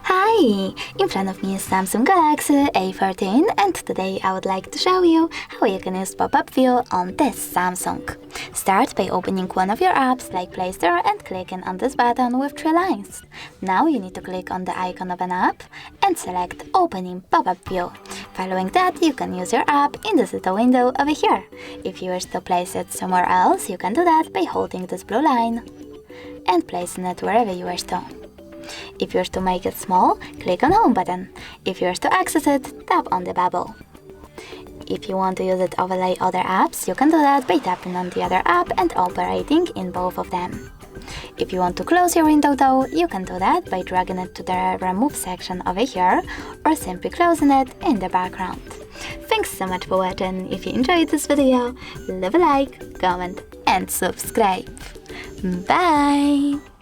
Hi! In front of me is Samsung Galaxy A13 and today I would like to show you how you can use pop-up view on this Samsung. Start by opening one of your apps like Play Store and clicking on this button with 3 lines. Now you need to click on the icon of an app and select Opening Pop-up View. Following that, you can use your app in this little window over here. If you wish to place it somewhere else, you can do that by holding this blue line and placing it wherever you wish to. If you wish to make it small, click on Home button. If you wish to access it, tap on the bubble. If you want to use it to overlay other apps, you can do that by tapping on the other app and operating in both of them. If you want to close your window though, you can do that by dragging it to the Remove section over here or simply closing it in the background. Thanks so much for watching. If you enjoyed this video, leave a like, comment and subscribe. Bye!